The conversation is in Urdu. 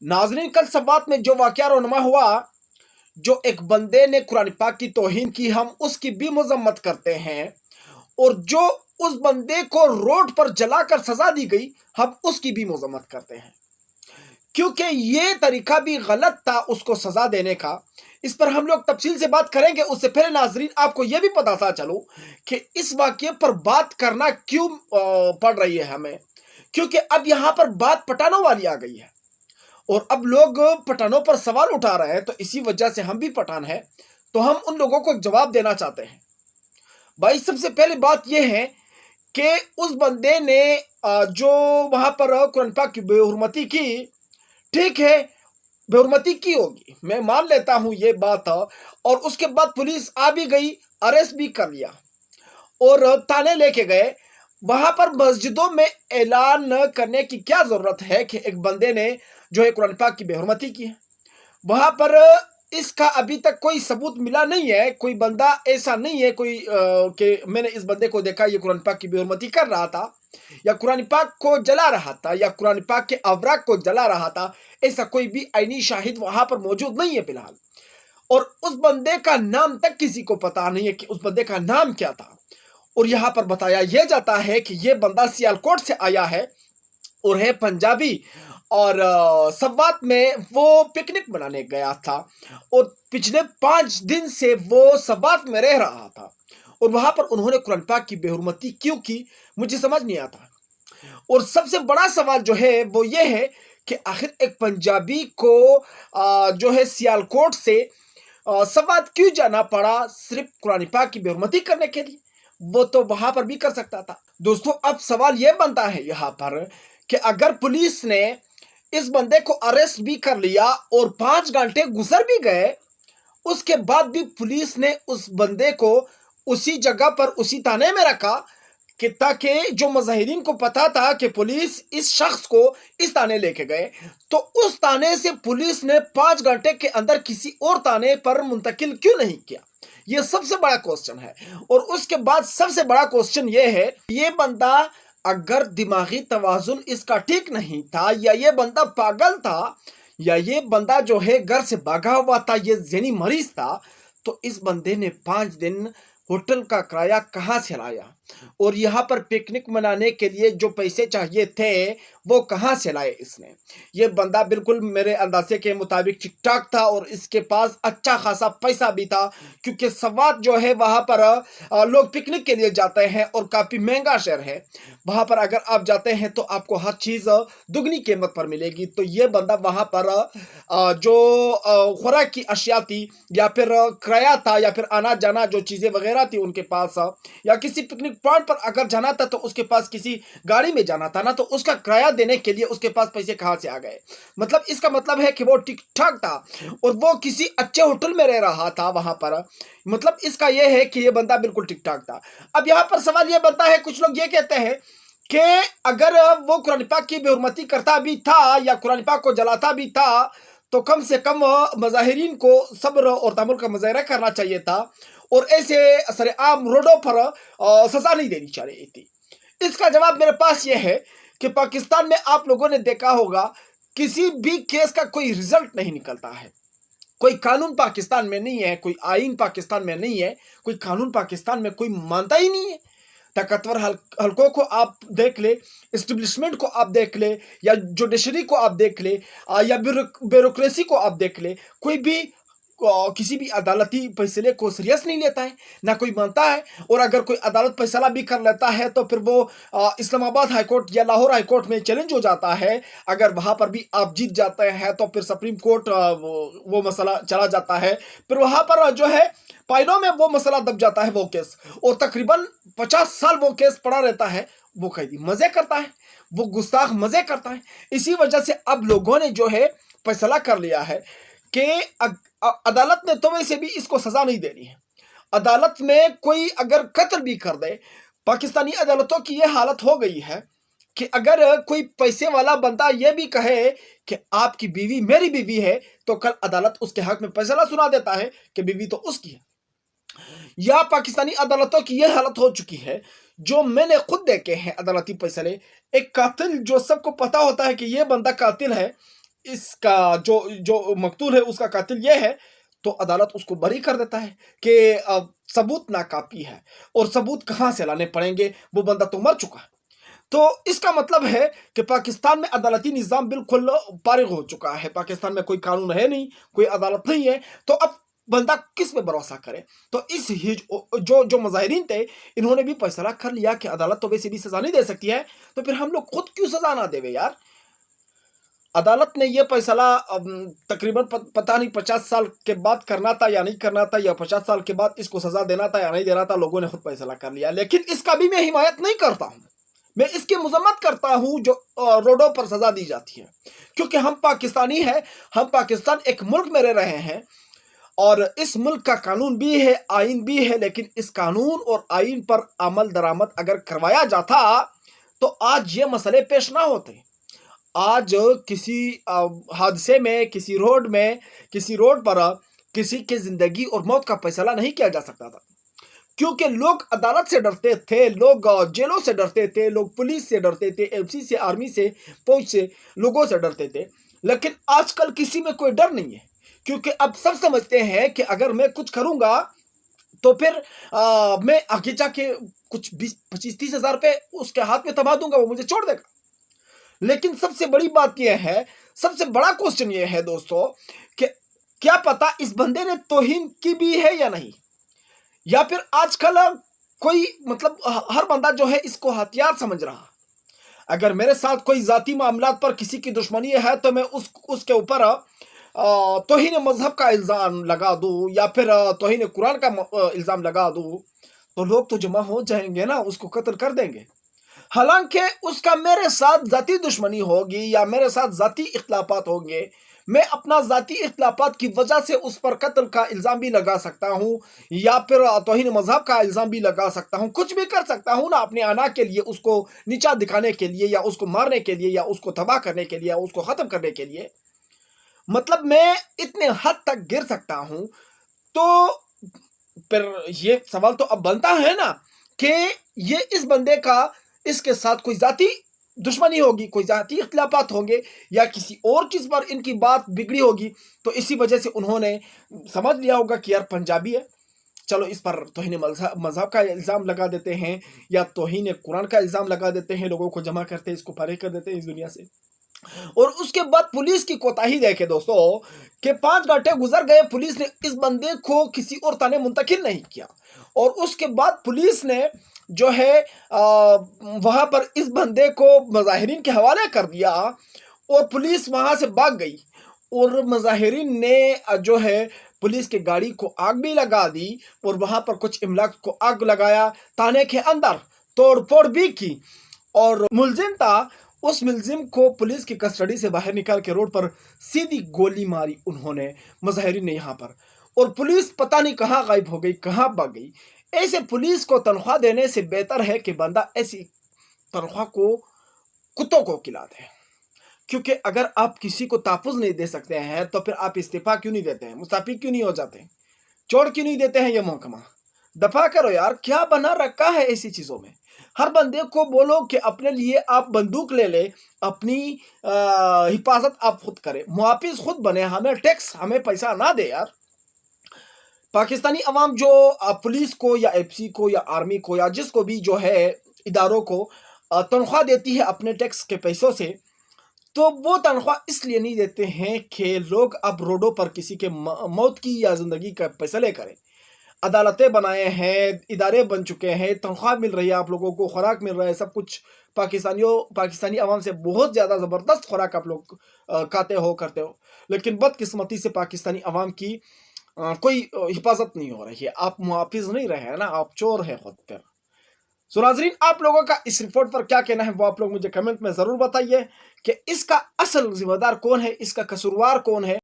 ناظرین، کل سبات میں جو واقعہ رونما ہوا، جو ایک بندے نے قرآن پاک کی توہین کی، ہم اس کی بھی مذمت کرتے ہیں، اور جو اس بندے کو روڈ پر جلا کر سزا دی گئی، ہم اس کی بھی مذمت کرتے ہیں، کیونکہ یہ طریقہ بھی غلط تھا اس کو سزا دینے کا۔ اس پر ہم لوگ تفصیل سے بات کریں گے۔ اس سے پہلے ناظرین، آپ کو یہ بھی پتا تھا چلو کہ اس واقعے پر بات کرنا کیوں پڑ رہی ہے ہمیں، کیونکہ اب یہاں پر بات پٹھانوں والی آ گئی ہے، اور اب لوگ پٹھانوں پر سوال اٹھا رہے ہیں، تو اسی وجہ سے ہم بھی پٹھان ہیں، تو ہم ان لوگوں کو جواب دینا چاہتے ہیں۔ بھائی، سب سے پہلی بات یہ ہے کہ اس بندے نے جو وہاں پر قرآن پاک کی بے حرمتی کی، ٹھیک ہے، بے حرمتی کی ہوگی، میں مان لیتا ہوں یہ بات، اور اس کے بعد پولیس آ بھی گئی، اریسٹ بھی کر لیا اور تانے لے کے گئے۔ وہاں پر مسجدوں میں اعلان کرنے کی کیا ضرورت ہے کہ ایک بندے نے جو ہے قرآن پاک کی بے حرمتی کی ہے؟ وہاں پر اس کا ابھی تک کوئی ثبوت ملا نہیں ہے، کوئی بندہ ایسا نہیں ہے کوئی کہ میں نے اس بندے کو دیکھا یہ قرآن پاک کی بے حرمتی کر رہا تھا، یا قرآن پاک کو جلا رہا تھا، یا قرآن پاک کے اوراق کو جلا رہا تھا۔ ایسا کوئی بھی عینی شاہد وہاں پر موجود نہیں ہے فی الحال، اور اس بندے کا نام تک کسی کو پتا نہیں ہے کہ اس بندے کا نام کیا تھا۔ اور یہاں پر بتایا یہ جاتا ہے کہ یہ بندہ سیالکوٹ سے آیا ہے اور ہے پنجابی، اور سوات میں وہ پکنک منانے گیا تھا، اور پچھلے 5 دن سے وہ سوات میں رہ رہا تھا، اور وہاں پر انہوں نے قرآن پاک کی بے حرمتی کیوں کی مجھے سمجھ نہیں آتا۔ اور سب سے بڑا سوال جو ہے وہ یہ ہے کہ آخر ایک پنجابی کو جو ہے سیالکوٹ سے سوات کیوں جانا پڑا صرف قرآن پاک کی بے حرمتی کرنے کے لیے؟ وہ تو وہاں پر بھی کر سکتا تھا۔ دوستو، اب سوال یہ بنتا ہے یہاں پر کہ اگر پولیس نے اس بندے کو اریسٹ بھی کر لیا اور 5 گھنٹے گزر بھی گئے، اس کے بعد بھی پولیس نے اس بندے کو اسی جگہ پر اسی تانے میں رکھا، کہ تاکہ جو مظاہرین کو پتا تھا کہ پولیس اس شخص کو اس تانے لے کے گئے، تو اس تانے سے پولیس نے 5 گھنٹے کے اندر کسی اور تانے پر منتقل کیوں نہیں کیا؟ یہ سب سے بڑا کوسچن ہے۔ اور اس کے بعد سب سے بڑا کوسچن یہ ہے، یہ بندہ اگر دماغی توازن اس کا ٹھیک نہیں تھا، یا یہ بندہ پاگل تھا، یا یہ بندہ جو ہے گھر سے بھاگا ہوا تھا، یہ ذہنی مریض تھا، تو اس بندے نے 5 دن ہوٹل کا کرایہ کہاں سے لایا؟ اور یہاں پر پکنک منانے کے لیے جو پیسے چاہیے تھے وہ کہاں سے لائے اس نے؟ یہ بندہ بالکل میرے اندازے کے مطابق ٹھیک ٹھاک تھا، اور اس کے پاس اچھا خاصا پیسہ بھی تھا، کیونکہ سوات جو ہے وہاں پر لوگ پکنک کے لیے جاتے ہیں، اور کافی مہنگا شہر ہے۔ وہاں پر اگر آپ جاتے ہیں تو آپ کو ہر چیز دگنی قیمت پر ملے گی۔ تو یہ بندہ وہاں پر جو خوراک کی اشیاء تھی، یا پھر کرایہ تھا، یا پھر آنا جانا جو چیزیں وغیرہ تھی ان کے پاس، یا کسی پکنک پوائنٹ پر اگر جانا تھا تو اس کے پاس کسی گاڑی میں جانا تھا نا، تو اس کا کرایہ دینے کے لیے اس کے پاس پیسے کہاں سے آ گئے؟ مطلب اس کا مطلب ہے کہ وہ ٹھیک ٹھاک تھا، اور وہ کسی اچھے ہوٹل میں رہ رہا تھا وہاں پر۔ مطلب اس کا یہ ہے کہ یہ بندہ بالکل ٹھیک ٹھاک تھا۔ اب یہاں پر سوال یہ بنتا ہے، کچھ لوگ یہ کہتے ہیں کہ اگر وہ قرآن پاک کی بے حرمتی کرتا بھی تھا، یا قرآن پاک کو جلاتا بھی تھا، تو کم سے کم مظاہرین کو صبر اور تحمل کا مظاہرہ کرنا چاہیے تھا، اور ایسے سر عام روڈوں پر سزا نہیں دینی چاہیے تھی۔ اس کا جواب میرے پاس یہ ہے کہ پاکستان میں آپ لوگوں نے دیکھا ہوگا کسی بھی کیس کا کوئی رزلٹ نہیں نکلتا ہے، کوئی قانون پاکستان میں نہیں ہے، کوئی آئین پاکستان میں نہیں ہے، کوئی قانون پاکستان میں کوئی مانتا ہی نہیں ہے۔ طاقتور حلقوں کو آپ دیکھ لے، اسٹیبلشمنٹ کو آپ دیکھ لے، یا جوڈیشری کو آپ دیکھ لے، یا بیوروکریسی کو آپ دیکھ لے، کوئی بھی کسی بھی عدالتی فیصلے کو سیریس نہیں لیتا ہے، نہ کوئی مانتا ہے۔ اور اگر کوئی عدالت فیصلہ بھی کر لیتا ہے تو پھر وہ اسلام آباد ہائی کورٹ یا لاہور ہائی کورٹ میں چیلنج ہو جاتا ہے۔ اگر وہاں پر بھی آپ جیت جاتے ہیں تو پھر سپریم کورٹ وہ مسئلہ چلا جاتا ہے، پھر وہاں پر جو ہے فائلوں میں وہ مسئلہ دب جاتا ہے، وہ کیس، اور تقریباً 50 سال وہ کیس پڑا رہتا ہے۔ وہ قیدی مزے کرتا ہے، وہ گستاخ مزے کرتا ہے۔ اسی وجہ سے اب لوگوں نے جو ہے فیصلہ کر لیا ہے کہ عدالت نے تو ویسے بھی اس کو سزا نہیں دینی ہے۔ عدالت میں کوئی اگر قتل بھی کر دے، پاکستانی عدالتوں کی یہ حالت ہو گئی ہے کہ اگر کوئی پیسے والا بندہ یہ بھی کہے کہ آپ کی بیوی میری بیوی ہے، تو کل عدالت اس کے حق میں فیصلہ سنا دیتا ہے کہ بیوی تو اس کی ہے۔ یا پاکستانی عدالتوں کی یہ حالت ہو چکی ہے، جو میں نے خود دیکھے ہیں عدالتی فیصلے، ایک قاتل جو سب کو پتا ہوتا ہے کہ یہ بندہ قاتل ہے، اس کا جو مقتول ہے اس کا قاتل یہ ہے، تو عدالت اس کو بری کر دیتا ہے کہ ثبوت ناکافی ہے، اور ثبوت کہاں سے لانے پڑیں گے، وہ بندہ تو مر چکا ہے۔ تو اس کا مطلب ہے کہ پاکستان میں عدالتی نظام بالکل فارغ ہو چکا ہے، پاکستان میں کوئی قانون ہے نہیں، کوئی عدالت نہیں ہے، تو اب بندہ کس پہ بھروسہ کرے؟ تو اس جو مظاہرین تھے انہوں نے بھی فیصلہ کر لیا کہ عدالت تو ویسے بھی سزا نہیں دے سکتی ہے، تو پھر ہم لوگ خود کیوں سزا نہ دے یار۔ عدالت نے یہ فیصلہ تقریباً پتہ نہیں 50 سال کے بعد کرنا تھا یا نہیں کرنا تھا، یا 50 سال کے بعد اس کو سزا دینا تھا یا نہیں دینا تھا، لوگوں نے خود فیصلہ کر لیا۔ لیکن اس کا بھی میں حمایت نہیں کرتا ہوں، میں اس کی مذمت کرتا ہوں جو روڈوں پر سزا دی جاتی ہے، کیونکہ ہم پاکستانی ہیں، ہم پاکستان ایک ملک میں رہ رہے ہیں، اور اس ملک کا قانون بھی ہے، آئین بھی ہے، لیکن اس قانون اور آئین پر عمل درآمد اگر کروایا جاتا تو آج یہ مسئلے پیش نہ ہوتے۔ آج کسی حادثے میں، کسی روڈ پر کسی کے زندگی اور موت کا فیصلہ نہیں کیا جا سکتا تھا، کیونکہ لوگ عدالت سے ڈرتے تھے، لوگ جیلوں سے ڈرتے تھے، لوگ پولیس سے ڈرتے تھے، MC سے، آرمی سے، فوج سے، لوگوں سے ڈرتے تھے۔ لیکن آج کل کسی میں کوئی ڈر نہیں ہے، کیونکہ اب سب سمجھتے ہیں کہ اگر میں کچھ کروں گا تو پھر میں آگے جا کے کچھ 20-25-30 ہزار روپے اس کے ہاتھ میں تھما دوں گا، وہ مجھے چھوڑ دے گا۔ لیکن سب سے بڑی بات یہ ہے، سب سے بڑا کوسچن یہ ہے دوستو کہ کیا پتا اس بندے نے توہین کی بھی ہے یا نہیں، یا پھر آج کل کوئی مطلب ہر بندہ جو ہے اس کو ہتھیار سمجھ رہا۔ اگر میرے ساتھ کوئی ذاتی معاملات پر کسی کی دشمنی ہے تو میں اس کے اوپر توہین مذہب کا الزام لگا دوں، یا پھر توہین قرآن کا الزام لگا دوں، تو لوگ تو جمع ہو جائیں گے نا، اس کو قتل کر دیں گے۔ حالانکہ اس کا میرے ساتھ ذاتی دشمنی ہوگی یا میرے ساتھ ذاتی اختلافات ہوں گے، میں اپنا ذاتی اختلافات کی وجہ سے اس پر قتل کا الزام بھی لگا سکتا ہوں، یا پھر توہین مذہب کا الزام بھی لگا سکتا ہوں، کچھ بھی کر سکتا ہوں نا، اپنے انا کے لیے، اس کو نیچا دکھانے کے لیے، یا اس کو مارنے کے لیے، یا اس کو تباہ کرنے کے لیے، یا اس کو ختم کرنے کے لیے۔ مطلب میں اتنے حد تک گر سکتا ہوں۔ تو پھر یہ سوال تو اب بنتا ہے نا کہ یہ اس بندے کا اس کے ساتھ کوئی ذاتی دشمنی ہوگی، کوئی ذاتی اختلافات ہوں گے، یا کسی اور چیز پر ان کی بات بگڑی ہوگی، تو اسی وجہ سے انہوں نے سمجھ لیا ہوگا کہ یار پنجابی ہے، چلو اس پر توہین مذہب کا الزام لگا دیتے ہیں، یا توہین قرآن کا الزام لگا دیتے ہیں، لوگوں کو جمع کرتے ہیں، اس کو پرے کر دیتے ہیں اس دنیا سے۔ اور اس کے بعد پولیس کی کوتاہی دیکھے دوستو کہ 5 گھنٹے گزر گئے، پولیس نے اس بندے کو کسی اور تھانے منتقل نہیں کیا، اور اس کے بعد پولیس نے جو ہے وہاں پر اس بندے کو مظاہرین کے حوالے کر دیا، اور پولیس وہاں سے بھاگ گئی، اور مظاہرین نے جو ہے پولیس کی گاڑی کو آگ بھی لگا دی، اور وہاں پر کچھ املاک کو آگ لگایا، تھانے کے اندر توڑ پھوڑ بھی کی، اور ملزم تھا، اس ملزم کو پولیس کی کسٹڈی سے باہر نکال کے روڈ پر سیدھی گولی ماری انہوں نے، مظاہرین نے یہاں پر، اور پولیس پتہ نہیں کہاں غائب ہو گئی، کہاں بھاگ گئی۔ ایسے پولیس کو تنخواہ دینے سے بہتر ہے کہ بندہ ایسی تنخواہ کو کتوں کو کھلا دے، کیونکہ اگر آپ کسی کو تحفظ نہیں دے سکتے ہیں تو پھر آپ استعفیٰ کیوں نہیں دیتے ہیں، مستعفی کیوں نہیں ہو جاتے ہیں، چھوڑ کیوں نہیں دیتے ہیں یہ محکمہ؟ دفع کرو یار، کیا بنا رکھا ہے ایسی چیزوں میں؟ ہر بندے کو بولو کہ اپنے لیے آپ بندوق لے لے، اپنی حفاظت آپ خود کرے، محافظ خود بنے، ہمیں ٹیکس، ہمیں پیسہ نہ دے یار۔ پاکستانی عوام جو پولیس کو یا FC کو یا آرمی کو یا جس کو بھی جو ہے اداروں کو تنخواہ دیتی ہے اپنے ٹیکس کے پیسوں سے، تو وہ تنخواہ اس لیے نہیں دیتے ہیں کہ لوگ اب روڈوں پر کسی کے موت کی یا زندگی کا فیصلے کریں۔ عدالتیں بنائے ہیں، ادارے بن چکے ہیں، تنخواہ مل رہی ہے آپ لوگوں کو، خوراک مل رہا ہے، سب کچھ پاکستانی عوام سے بہت زیادہ زبردست خوراک آپ لوگ کھاتے ہو، کرتے ہو، لیکن بدقسمتی سے پاکستانی عوام کی کوئی حفاظت نہیں ہو رہی ہے، آپ محافظ نہیں رہے ہیں نا، آپ چور ہیں خود پر۔ سو ناظرین، آپ لوگوں کا اس رپورٹ پر کیا کہنا ہے وہ آپ لوگ مجھے کمنٹ میں ضرور بتائیے کہ اس کا اصل ذمہ دار کون ہے، اس کا قصوروار کون ہے۔